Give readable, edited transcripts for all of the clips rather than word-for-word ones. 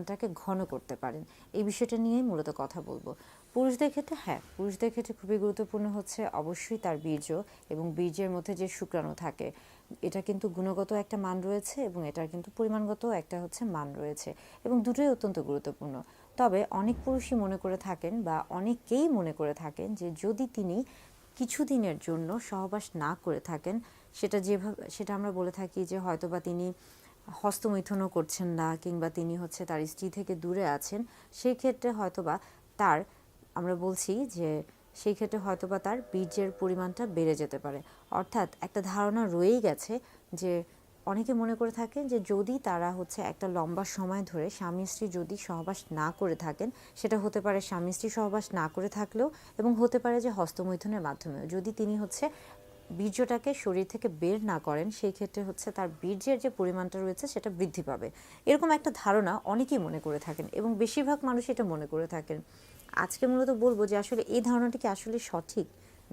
টাকে ঘন করতে পারেন। এই বিষয়টা নিয়েই মূলত কথা বলবো। পুরুষদের ক্ষেত্রে পুরুষদের ক্ষেত্রে খুবই গুরুত্বপূর্ণ হচ্ছে অবশ্যই তার বীর্য এবং বীর্যের মধ্যে যে শুক্রাণু থাকে, এটা কিন্তু গুণগত একটা মান রয়েছে এবং এটার কিন্তু পরিমাণগত একটা হচ্ছে মান রয়েছে, এবং দুটোই অত্যন্ত গুরুত্বপূর্ণ। তবে অনেক পুরুষই মনে করে থাকেন বা অনেকেই মনে করে থাকেন যে যদি তিনি কিছুদিনের জন্য সহবাস না করে থাকেন, সেটা আমরা বলে থাকি যে হয়তোবা তিনি হস্তমৈথুনও করছেন না, কিংবা তিনি হচ্ছে তার স্ত্রী থেকে দূরে আছেন, সেই ক্ষেত্রে হয়তোবা তার আমরা বলছি যে সেই ক্ষেত্রে হয়তোবা তার বীর্যের পরিমাণটা বেড়ে যেতে পারে। অর্থাৎ একটা ধারণা রয়েই গেছে যে অনেকে মনে করে থাকেন যে যদি তারা হচ্ছে একটা লম্বা সময় ধরে স্বামী স্ত্রী যদি সহবাস না করে থাকেন, সেটা হতে পারে স্বামী স্ত্রী সহবাস না করে থাকলেও, এবং হতে পারে যে হস্তমৈথুনের মাধ্যমে যদি তিনি হচ্ছে বীর্যটাকে শরীর থেকে বের না করেন, সেই ক্ষেত্রে হচ্ছে তার বীর্যের যে পরিমাণটা রয়েছে সেটা বৃদ্ধি পাবে। এরকম একটা ধারণা অনেকেই মনে করে থাকেন এবং বেশিরভাগ মানুষ এটা মনে করে থাকেন। আজকে মূলত বলবো যে আসলে এই ধারণাটি কি আসলে সঠিক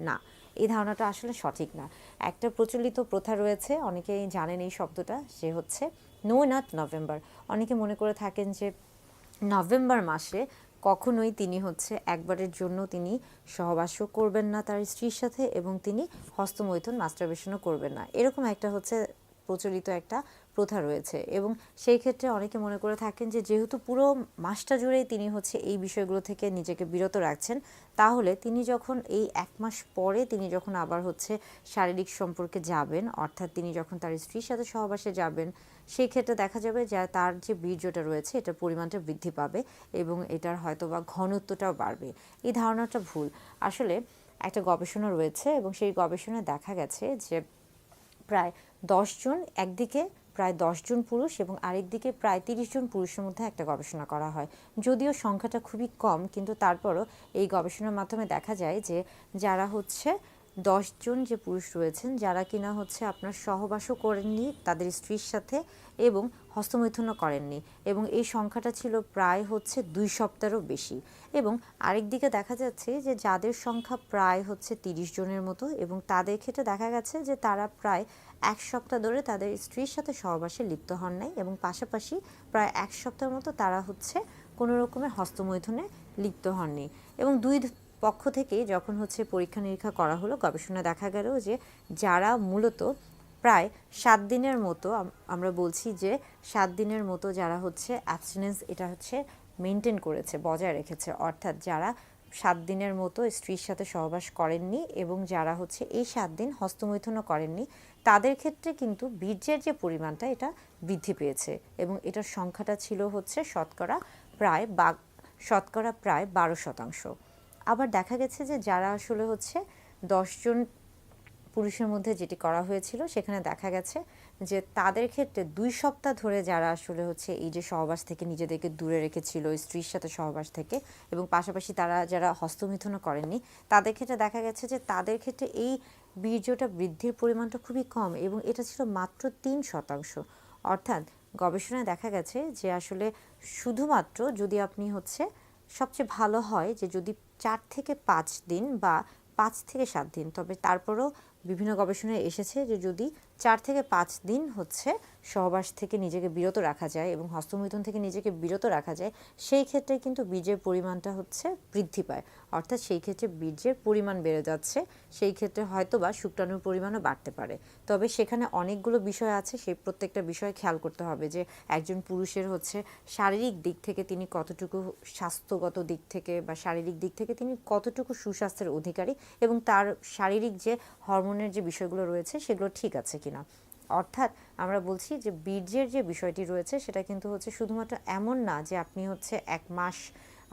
না, এই ধারণাটা আসলে সঠিক না। একটা প্রচলিত প্রথা রয়েছে, অনেকেই জানেন এই শব্দটা, সে হচ্ছে নো নাট নভেম্বর। অনেকে মনে করে থাকেন যে নভেম্বর মাসে কখনোই তিনি হচ্ছে একবারের জন্য তিনি সহবাসও করবেন না তার স্ত্রীর সাথে, এবং তিনি হস্তমৈথুন মাস্টারবেশনও করবেন না। এরকম একটা হচ্ছে প্রচলিত একটা প্রথা রয়েছে, এবং সেই ক্ষেত্রে অনেকে মনে করে থাকেন যে যেহেতু পুরো মাসটা জুড়েই তিনি হচ্ছে এই বিষয়গুলো থেকে নিজেকে বিরত রাখছেন, তাহলে তিনি যখন এই 1 মাস পরে তিনি যখন আবার হচ্ছে শারীরিক সম্পর্কে যাবেন, অর্থাৎ তিনি যখন তার স্ত্রীর সাথে সহবাসে যাবেন, সেই ক্ষেত্রে দেখা যাবে যে তার যে বীর্যটা রয়েছে এটার পরিমাণটা বৃদ্ধি পাবে এবং এটার হয়তোবা ঘনত্বটাও বাড়বে। এই ধারণাটা ভুল। আসলে একটা গবেষণা রয়েছে এবং সেই গবেষণায় দেখা গেছে যে প্রায় 10 জন, একদিকে প্রায় 10 জন পুরুষ এবং আরেকদিকে প্রায় 30 জন পুরুষের মধ্যে একটা গবেষণা করা হয়। যদিও সংখ্যাটা খুবই কম, কিন্তু তারপরও এই গবেষণার মাধ্যমে দেখা যায় যে যারা হচ্ছে 10 জন যে পুরুষ রয়েছেন, যারা কিনা হচ্ছে আপনার সহবাসও করেননি তাদের স্ত্রীর সাথে এবং হস্তমৈথুনও করেননি, এবং এই সংখ্যাটা ছিল প্রায় হচ্ছে 2 সপ্তাহেরও বেশি। এবং আরেকদিকে দেখা যাচ্ছে যে যাদের সংখ্যা প্রায় হচ্ছে 30 জনের মতো, এবং তাদের ক্ষেত্রে দেখা গেছে যে তারা প্রায় 1 সপ্তাহ ধরে তাদের স্ত্রীর সাথে সহবাসে লিপ্ত হন নাই, এবং পাশাপাশি প্রায় 1 সপ্তাহের মতো তারা হচ্ছে কোনো রকমের হস্তমৈথুনে লিপ্ত হননি। এবং দুই পক্ষ থেকে যখন হচ্ছে পরীক্ষা নিরীক্ষা করা হলো, গবেষণা দেখা গেল যে যারা মূলত প্রায় 7 দিনের মতো, আমরা বলছি যে 7 দিনের মতো যারা হচ্ছে অ্যাবস্টিনেন্স এটা হচ্ছে মেনটেন করেছে, বজায় রেখেছে, অর্থাৎ যারা 7 দিনের মতো স্ত্রীর সাথে সহবাস করেননি এবং যারা হচ্ছে এই 7 দিন হস্তমৈথুনও করেননি, তাদের ক্ষেত্রে কিন্তু বীর্যের যে পরিমাণটা এটা বৃদ্ধি পেয়েছে, এবং এটার সংখ্যাটা ছিল হচ্ছে শতকরা প্রায় 12%। আবার দেখা গেছে যে যারা আসলে হচ্ছে 10 জন পুরুষের মধ্যে যেটি করা হয়েছিল, সেখানে দেখা গেছে যে তাদের ক্ষেত্রে 2 সপ্তাহ ধরে যারা আসলে হচ্ছে এই যে সহবাস থেকে নিজেদেরকে দূরে রেখেছিল স্ত্রীর সাথে সহবাস থেকে, এবং পাশাপাশি তারা যারা হস্তমৈথুনও করেননি, তাদের ক্ষেত্রে দেখা গেছে যে তাদের ক্ষেত্রে এই বীর্যটা বৃদ্ধির পরিমাণটা খুবই কম, এবং এটা ছিল মাত্র 3%। অর্থাৎ গবেষণায় দেখা গেছে যে আসলে শুধুমাত্র যদি আপনি হচ্ছে, সবচেয়ে ভালো হয় যে যদি 4 থেকে 5 দিন বা 5 থেকে 7 দিন, তবে তারপরও বিভিন্ন গবেষণায় এসেছে যে যদি 4 থেকে 5 দিন হচ্ছে সহবাস থেকে নিজেকে বিরত রাখা যায় এবং হস্তমৈথুন থেকে নিজেকে বিরত রাখা যায়, সেই ক্ষেত্রে কিন্তু বীর্যের পরিমাণটা হচ্ছে বৃদ্ধি পায়। অর্থাৎ সেই ক্ষেত্রে বীর্যের পরিমাণ বেড়ে যাচ্ছে, সেই ক্ষেত্রে হয়তো বা শুক্রাণুর পরিমাণও বাড়তে পারে। তবে সেখানে অনেকগুলো বিষয় আছে, সেই প্রত্যেকটা বিষয় খেয়াল করতে হবে যে একজন পুরুষের হচ্ছে শারীরিক দিক থেকে তিনি কতটুকু, স্বাস্থ্যগত দিক থেকে বা শারীরিক দিক থেকে তিনি কতটুকু সুস্বাস্থ্যের অধিকারী, এবং তার শারীরিক যে হরমোনের যে বিষয়গুলো রয়েছে সেগুলো ঠিক আছে কিনা। অর্থাৎ আমরা বলছি যে বীর্যের যে বিষয়টি রয়েছে সেটা কিন্তু হচ্ছে শুধুমাত্র এমন না যে আপনি হচ্ছে 1 মাস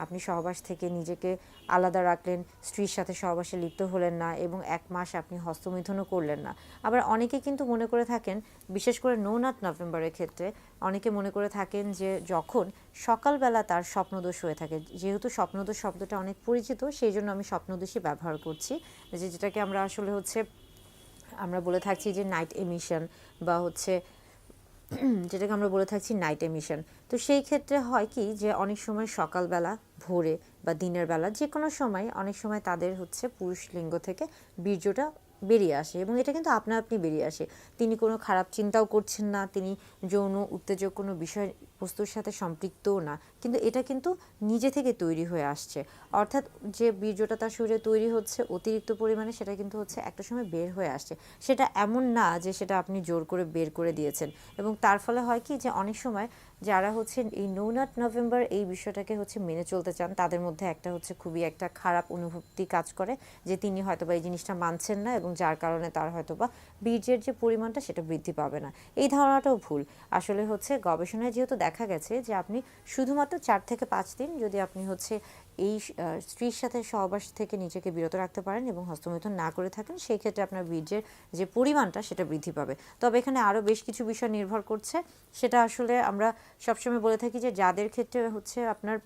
আপনি সহবাস থেকে নিজেকে আলাদা রাখলেন, স্ত্রীর সাথে সহবাসে লিপ্ত হলেন না, এবং 1 মাস আপনি হস্তমৈথুনও করলেন না। আবার অনেকে কিন্তু মনে করে থাকেন, বিশেষ করে নো নাট নভেম্বরের ক্ষেত্রে অনেকে মনে করে থাকেন যে যখন সকালবেলা তার স্বপ্নদোষ হয়ে থাকে, যেহেতু স্বপ্নদোষ শব্দটা অনেক পরিচিত সেই জন্য আমি স্বপ্নদোষই ব্যবহার করছি, যেটাকে আমরা আসলে হচ্ছে আমরা বলে থাকছি যে নাইট এমিশন, বা হচ্ছে যেটাকে আমরা বলে থাকছি নাইট এমিশন। তো সেই ক্ষেত্রে হয় কি যে অনেক সময় সকালবেলা, ভোরে বা দিনের বেলা যে কোনো সময় অনেক সময় তাদের হচ্ছে পুরুষ লিঙ্গ থেকে বীর্যটা বেরিয়ে আসে, এবং এটা কিন্তু আপনা আপনি বেরিয়ে আসে। তিনি কোনো খারাপ চিন্তাও করছেন না, তিনি যৌন উত্তেজক কোনো বিষয় বস্তুর সাথে সম্পৃক্তও না, কিন্তু এটা কিন্তু নিজে থেকে তৈরি হয়ে আসছে। অর্থাৎ যে বীর্যটা তার শরীরে তৈরি হচ্ছে অতিরিক্ত পরিমাণে, সেটা কিন্তু হচ্ছে একটা সময় বের হয়ে আসছে। সেটা এমন না যে সেটা আপনি জোর করে বের করে দিয়েছেন। এবং তার ফলে হয় কি যে অনেক সময় যারা হচ্ছে এই নো নাট নভেম্বর এই বিষয়টাকে হচ্ছে মেনে চলতে চান, তাদের মধ্যে একটা হচ্ছে খুবই একটা খারাপ অনুভূতি কাজ করে যে তিনি হয়তোবা এই জিনিসটা মানছেন না, এবং যার কারণে তার হয়তোবা বীর্যের যে পরিমাণটা সেটা বৃদ্ধি পাবে না। এই ধারণাটাও ভুল। আসলে হচ্ছে গবেষণায় যেহেতু দেখা গেছে যে আপনি শুধুমাত্র 4 থেকে 5 দিন যদি আপনি হচ্ছে এই স্ত্রীর সাথে সহবাস থেকে নিজেকে বিরত রাখতে পারেন এবং হস্তমৈথুন না করে থাকেন, সেই ক্ষেত্রে আপনার বীর্যের যে পরিমাণটা সেটা বৃদ্ধি পাবে। তবে এখানে আরও বেশ কিছু বিষয় নির্ভর করছে। সেটা আসলে আমরা সবসময় বলে থাকি যে যাদের ক্ষেত্রে হচ্ছে আপনার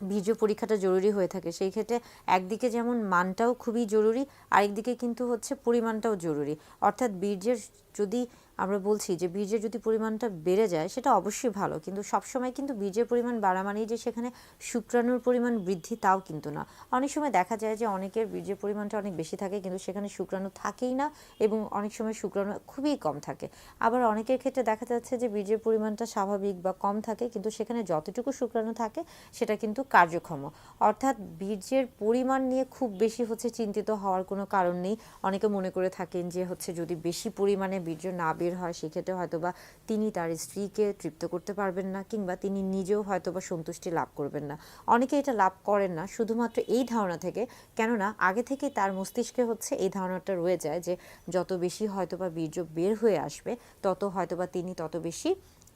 বীর্য পরীক্ষাটা জরুরি হয়ে থাকে, সেই ক্ষেত্রে একদিকে যেমন মানটাও খুবই জরুরি, আরেকদিকে কিন্তু হচ্ছে পরিমাণটাও জরুরি। অর্থাৎ বীর্যের যদি আমরা বলছি যে বীর্যের যদি পরিমাণটা বেড়ে যায় সেটা অবশ্যই ভালো, কিন্তু সবসময় কিন্তু বীর্যের পরিমাণ বাড়া মানেই যে সেখানে শুক্রাণুর পরিমাণ বৃদ্ধি তাও কিন্তু না। অনেক সময় দেখা যায় যে অনেকের বীর্যের পরিমাণটা অনেক বেশি থাকে কিন্তু সেখানে শুক্রাণু থাকেই না, এবং অনেক সময় শুক্রাণু খুবই কম থাকে। আবার অনেকের ক্ষেত্রে দেখা যাচ্ছে যে বীর্যের পরিমাণটা স্বাভাবিক বা কম থাকে কিন্তু সেখানে যতটুকু শুক্রাণু থাকে সেটা কিন্তু কার্যক্ষম। অর্থাৎ বীর্যের পরিমাণ নিয়ে খুব বেশি হচ্ছে চিন্তিত হওয়ার কোনো কারণ নেই। অনেকে মনে করে থাকেন যে হচ্ছে যদি বেশি পরিমাণে বীর্য না বের হয় সেক্ষেত্রে হয়তোবা তিনি তার স্ত্রীকে তৃপ্ত করতে পারবেন না, কিংবা তিনি নিজেও হয়তোবা সন্তুষ্টি লাভ করবেন না। অনেকে এটা লাভ করেন না শুধুমাত্র এই ধারণা থেকে, কেননা আগে থেকে তার মস্তিষ্কে হচ্ছে এই ধারণাটা রয়ে যায় যে যত বেশি হয়তোবা বীর্য বের হয়ে আসবে তত হয়তোবা তিনি তত বেশি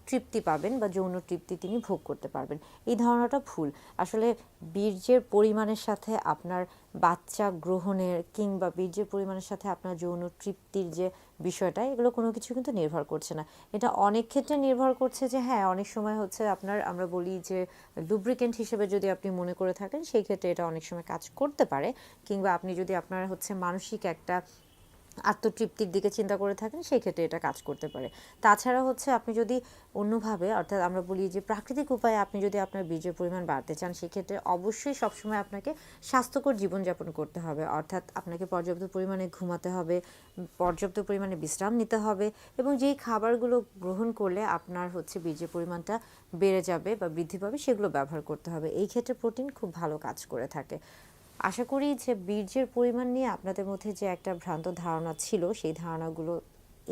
তৃপ্তি পাবেন বা যৌন তৃপ্তি তিনি ভোগ করতে পারবেন। এই ধারণাটা ভুল। আসলে বীর্যের পরিমাণের সাথে আপনার বাচ্চা গ্রহণের কিংবা বীর্যের পরিমাণের সাথে আপনার যৌন তৃপ্তির যে বিষয়টা, এগুলো কোনো কিছু কিন্তু নির্ভর করছে না। এটা অনেক ক্ষেত্রে নির্ভর করছে যে হ্যাঁ, অনেক সময় হচ্ছে আপনার আমরা বলি যে লুব্রিকেন্ট হিসেবে যদি আপনি মনে করে থাকেন সেই ক্ষেত্রে এটা অনেক সময় কাজ করতে পারে, কিংবা আপনি যদি আপনার হচ্ছে মানসিক একটা আত্মতৃপ্তির দিকে চিন্তা করে থাকেন সেই ক্ষেত্রে এটা কাজ করতে পারে। তাছাড়া হচ্ছে আপনি যদি অন্যভাবে, অর্থাৎ আমরা বলি যে প্রাকৃতিক উপায়ে আপনি যদি আপনার বীর্যের পরিমাণ বাড়তে চান সেক্ষেত্রে অবশ্যই সবসময় আপনাকে স্বাস্থ্যকর জীবনযাপন করতে হবে। অর্থাৎ আপনাকে পর্যাপ্ত পরিমাণে ঘুমাতে হবে, পর্যাপ্ত পরিমাণে বিশ্রাম নিতে হবে, এবং যেই খাবারগুলো গ্রহণ করলে আপনার হচ্ছে বীর্যের পরিমাণটা বেড়ে যাবে বা বৃদ্ধি পাবে সেগুলো ব্যবহার করতে হবে। এই ক্ষেত্রে প্রোটিন খুব ভালো কাজ করে থাকে। আশা করি যে বীর্যের পরিমাণ নিয়ে আপনাদের মধ্যে যে একটা ভ্রান্ত ধারণা ছিল সেই ধারণাগুলো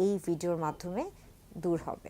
এই ভিডিওর মাধ্যমে দূর হবে।